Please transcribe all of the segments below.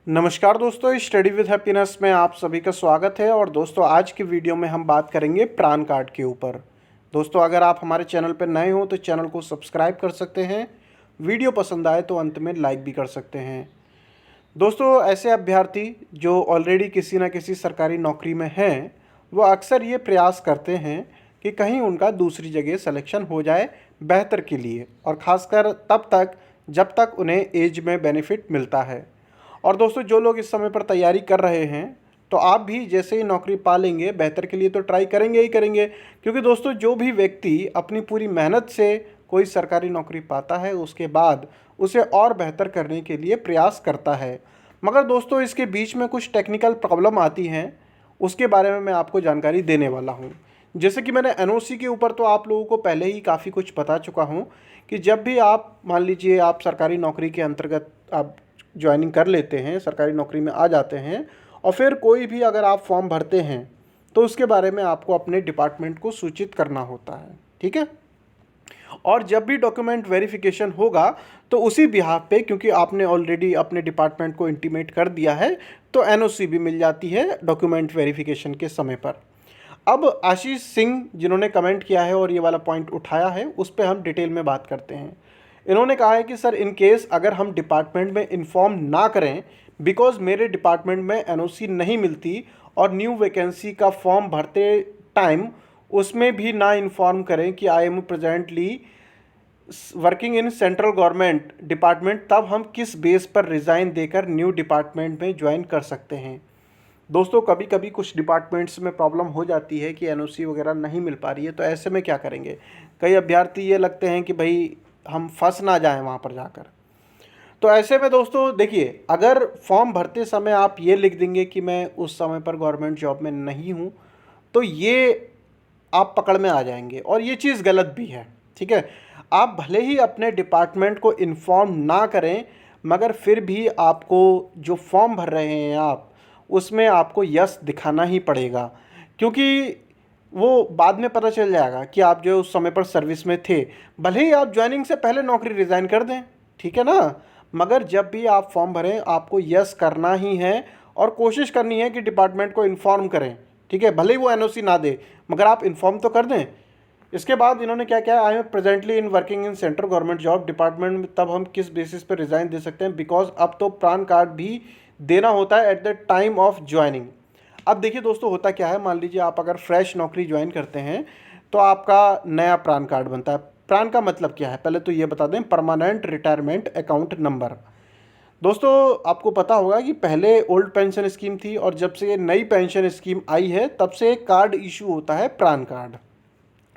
नमस्कार दोस्तों, study with happiness में आप सभी का स्वागत है। और दोस्तों, आज की वीडियो में हम बात करेंगे पैन कार्ड के ऊपर। दोस्तों, अगर आप हमारे चैनल पर नए हो तो चैनल को सब्सक्राइब कर सकते हैं। वीडियो पसंद आए तो अंत में लाइक भी कर सकते हैं। दोस्तों, ऐसे अभ्यर्थी जो ऑलरेडी किसी न किसी सरकारी नौकरी में हैं, वो अक्सर ये प्रयास करते हैं कि कहीं उनका दूसरी जगह सिलेक्शन हो जाए बेहतर के लिए, और ख़ासकर तब तक जब तक उन्हें एज में बेनिफिट मिलता है। और दोस्तों, जो लोग इस समय पर तैयारी कर रहे हैं, तो आप भी जैसे ही नौकरी पा लेंगे बेहतर के लिए तो ट्राई करेंगे ही करेंगे। क्योंकि दोस्तों, जो भी व्यक्ति अपनी पूरी मेहनत से कोई सरकारी नौकरी पाता है, उसके बाद उसे और बेहतर करने के लिए प्रयास करता है। मगर दोस्तों, इसके बीच में कुछ टेक्निकल प्रॉब्लम आती हैं, उसके बारे में मैं आपको जानकारी देने वाला हूँ। जैसे कि मैंने एनओसी के ऊपर तो आप लोगों को पहले ही काफ़ी कुछ बता चुका हूँ कि जब भी आप मान लीजिए आप सरकारी नौकरी के अंतर्गत आप ज्वाइनिंग कर लेते हैं, सरकारी नौकरी में आ जाते हैं, और फिर कोई भी अगर आप फॉर्म भरते हैं तो उसके बारे में आपको अपने डिपार्टमेंट को सूचित करना होता है। ठीक है। और जब भी डॉक्यूमेंट वेरिफिकेशन होगा तो उसी बिहाफ पे, क्योंकि आपने ऑलरेडी अपने डिपार्टमेंट को इंटीमेट कर दिया है, तो एनओसी भी मिल जाती है डॉक्यूमेंट वेरिफिकेशन के समय पर। अब आशीष सिंह जिन्होंने कमेंट किया है और ये वाला पॉइंट उठाया है, उस पर हम डिटेल में बात करते हैं। इन्होंने कहा है कि सर, इन केस अगर हम डिपार्टमेंट में इन्फॉर्म ना करें, बिकॉज मेरे डिपार्टमेंट में एनओसी नहीं मिलती, और न्यू वैकेंसी का फॉर्म भरते टाइम उसमें भी ना इन्फॉर्म करें कि I am presently working in central government department, तब हम किस बेस पर रिज़ाइन देकर न्यू डिपार्टमेंट में ज्वाइन कर सकते हैं। दोस्तों, कभी कभी कुछ डिपार्टमेंट्स में प्रॉब्लम हो जाती है कि एनओसी वगैरह नहीं मिल पा रही है, तो ऐसे में क्या करेंगे। कई अभ्यर्थी ये लगते हैं कि भाई हम फंस ना जाएं वहाँ पर जाकर। तो ऐसे में दोस्तों देखिए, अगर फॉर्म भरते समय आप ये लिख देंगे कि मैं उस समय पर गवर्नमेंट जॉब में नहीं हूँ, तो ये आप पकड़ में आ जाएंगे, और ये चीज़ गलत भी है। ठीक है। आप भले ही अपने डिपार्टमेंट को इन्फॉर्म ना करें, मगर फिर भी आपको जो फॉर्म भर रहे हैं आप, उसमें आपको यस दिखाना ही पड़ेगा। क्योंकि वो बाद में पता चल जाएगा कि आप जो उस समय पर सर्विस में थे, भले ही आप ज्वाइनिंग से पहले नौकरी रिज़ाइन कर दें, ठीक है ना, मगर जब भी आप फॉर्म भरें आपको यस करना ही है, और कोशिश करनी है कि डिपार्टमेंट को इन्फॉर्म करें। ठीक है। भले ही वो एनओसी ना दे, मगर आप इन्फॉर्म तो कर दें। इसके बाद इन्होंने क्या किया, I am presently in working in central government job department में, तब हम किस बेसिस पर रिज़ाइन दे सकते हैं, बिकॉज अब तो पैन कार्ड भी देना होता है at the time of joining. अब देखिए दोस्तों, होता क्या है, मान लीजिए आप अगर फ्रेश नौकरी ज्वाइन करते हैं तो आपका नया पैन कार्ड बनता है। पैन का मतलब क्या है, पहले तो ये बता दें, परमानेंट रिटायरमेंट अकाउंट नंबर। दोस्तों, आपको पता होगा कि पहले ओल्ड पेंशन स्कीम थी, और जब से ये नई पेंशन स्कीम आई है तब से एक कार्ड इशू होता है, पैन कार्ड।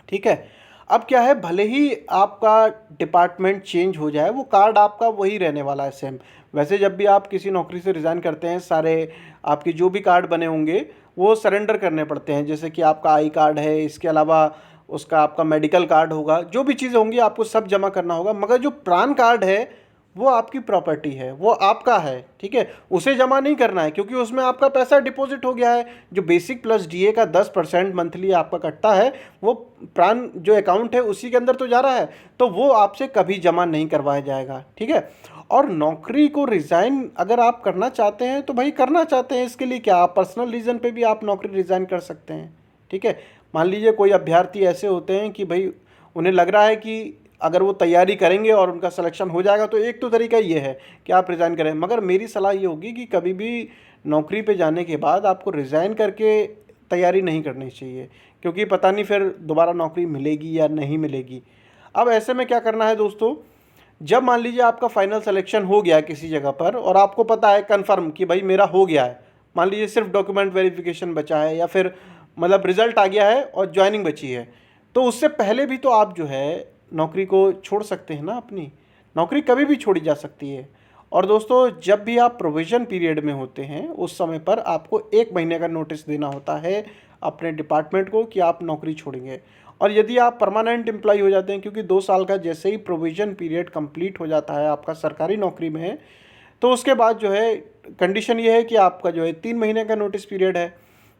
ठीक है। अब क्या है, भले ही आपका डिपार्टमेंट चेंज हो जाए, वो कार्ड आपका वही रहने वाला है सेम। वैसे जब भी आप किसी नौकरी से रिज़ाइन करते हैं, सारे आपके जो भी कार्ड बने होंगे वो सरेंडर करने पड़ते हैं। जैसे कि आपका आई कार्ड है, इसके अलावा उसका आपका मेडिकल कार्ड होगा, जो भी चीज़ें होंगी आपको सब जमा करना होगा। मगर जो पैन कार्ड है वो आपकी प्रॉपर्टी है, वो आपका है। ठीक है। उसे जमा नहीं करना है, क्योंकि उसमें आपका पैसा डिपॉजिट हो गया है। जो बेसिक प्लस डीए का 10% मंथली आपका कटता है, वो प्राण जो अकाउंट है उसी के अंदर तो जा रहा है, तो वो आपसे कभी जमा नहीं करवाया जाएगा। ठीक है। और नौकरी को रिज़ाइन अगर आप करना चाहते हैं तो भाई करना चाहते हैं, इसके लिए क्या, आप पर्सनल रीज़न पे भी आप नौकरी रिज़ाइन कर सकते हैं। ठीक है। मान लीजिए कोई अभ्यर्थी ऐसे होते हैं कि भाई उन्हें लग रहा है कि अगर वो तैयारी करेंगे और उनका सिलेक्शन हो जाएगा, तो एक तो तरीका ये है कि आप रिज़ाइन करें। मगर मेरी सलाह ये होगी कि कभी भी नौकरी पे जाने के बाद आपको रिज़ाइन करके तैयारी नहीं करनी चाहिए, क्योंकि पता नहीं फिर दोबारा नौकरी मिलेगी या नहीं मिलेगी। अब ऐसे में क्या करना है दोस्तों, जब मान लीजिए आपका फाइनल सिलेक्शन हो गया किसी जगह पर, और आपको पता है कन्फर्म कि भाई मेरा हो गया है, मान लीजिए सिर्फ डॉक्यूमेंट वेरिफिकेशन बचा है, या फिर मतलब रिज़ल्ट आ गया है और ज्वाइनिंग बची है, तो उससे पहले भी तो आप जो है नौकरी को छोड़ सकते हैं ना। अपनी नौकरी कभी भी छोड़ी जा सकती है। और दोस्तों, जब भी आप प्रोविज़न पीरियड में होते हैं, उस समय पर आपको 1 महीने का नोटिस देना होता है अपने डिपार्टमेंट को कि आप नौकरी छोड़ेंगे। और यदि आप परमानेंट एम्प्लॉय हो जाते हैं, क्योंकि 2 साल का जैसे ही प्रोविज़न पीरियड कंप्लीट हो जाता है आपका सरकारी नौकरी में, तो उसके बाद जो है कंडीशन ये है कि आपका जो है 3 महीने का नोटिस पीरियड है।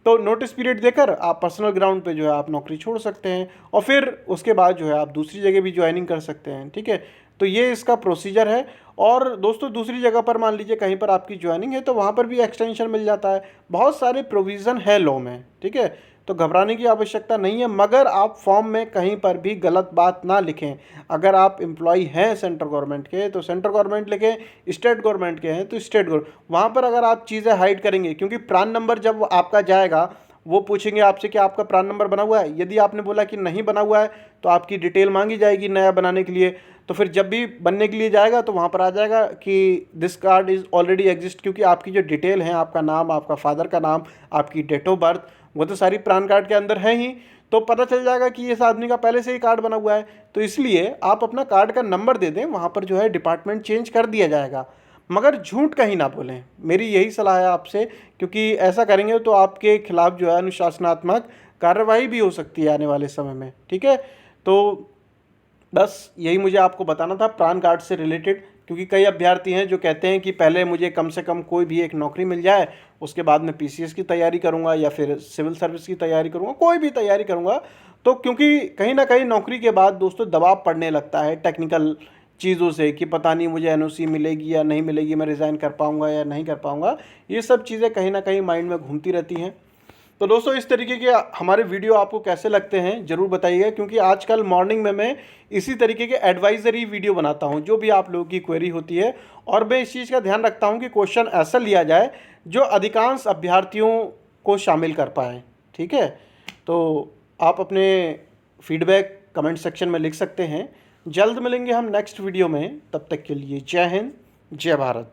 तो नोटिस पीरियड देकर आप पर्सनल ग्राउंड पे जो है आप नौकरी छोड़ सकते हैं, और फिर उसके बाद जो है आप दूसरी जगह भी ज्वाइनिंग कर सकते हैं। ठीक है। तो ये इसका प्रोसीजर है। और दोस्तों दूसरी जगह पर मान लीजिए कहीं पर आपकी ज्वाइनिंग है तो वहाँ पर भी एक्सटेंशन मिल जाता है। बहुत सारे प्रोविज़न है लॉ में, ठीक है, तो घबराने की आवश्यकता नहीं है। मगर आप फॉर्म में कहीं पर भी गलत बात ना लिखें। अगर आप एम्प्लॉय हैं सेंट्रल गवर्नमेंट के तो सेंट्रल गवर्नमेंट लिखें, स्टेट गवर्नमेंट के हैं तो स्टेट गवर्नमेंट। वहाँ पर अगर आप चीज़ें हाइड करेंगे, क्योंकि प्रान नंबर जब आपका जाएगा वो पूछेंगे आपसे कि आपका प्रान नंबर बना हुआ है। यदि आपने बोला कि नहीं बना हुआ है तो आपकी डिटेल मांगी जाएगी नया बनाने के लिए। तो फिर जब भी बनने के लिए जाएगा तो वहाँ पर आ जाएगा कि this card is already exist, क्योंकि आपकी जो डिटेल है, आपका नाम, आपका फादर का नाम, आपकी डेट ऑफ बर्थ, वो तो सारी प्रान कार्ड के अंदर है ही। तो पता चल जाएगा कि इस आदमी का पहले से ही कार्ड बना हुआ है। तो इसलिए आप अपना कार्ड का नंबर दे दें, वहाँ पर जो है डिपार्टमेंट चेंज कर दिया जाएगा। मगर झूठ कहीं ना बोलें, मेरी यही सलाह है आपसे, क्योंकि ऐसा करेंगे तो आपके खिलाफ जो है अनुशासनात्मक कार्रवाई भी हो सकती है आने वाले समय में, ठीक है। तो बस यही मुझे आपको बताना था प्रान कार्ड से रिलेटेड, क्योंकि कई अभ्यर्थी हैं जो कहते हैं कि पहले मुझे कम से कम कोई भी एक नौकरी मिल जाए, उसके बाद मैं पीसीएस की तैयारी करूंगा या फिर सिविल सर्विस की तैयारी करूंगा, कोई भी तैयारी करूंगा। तो क्योंकि कहीं ना कहीं नौकरी के बाद दोस्तों दबाव पड़ने लगता है टेक्निकल चीज़ों से कि पता नहीं मुझे एनओसी मिलेगी या नहीं मिलेगी, मैं रिज़ाइन कर पाऊंगा या नहीं कर पाऊंगा। ये सब चीज़ें कहीं ना कहीं माइंड में घूमती रहती हैं। तो दोस्तों इस तरीके के हमारे वीडियो आपको कैसे लगते हैं ज़रूर बताइएगा, क्योंकि आजकल मॉर्निंग में मैं इसी तरीके के एडवाइजरी वीडियो बनाता हूं जो भी आप लोगों की क्वेरी होती है। और मैं इस चीज़ का ध्यान रखता हूं कि क्वेश्चन ऐसा लिया जाए जो अधिकांश अभ्यर्थियों को शामिल कर पाए, ठीक है। तो आप अपने फीडबैक कमेंट सेक्शन में लिख सकते हैं। जल्द मिलेंगे हम नेक्स्ट वीडियो में, तब तक के लिए जय हिंद, जय भारत।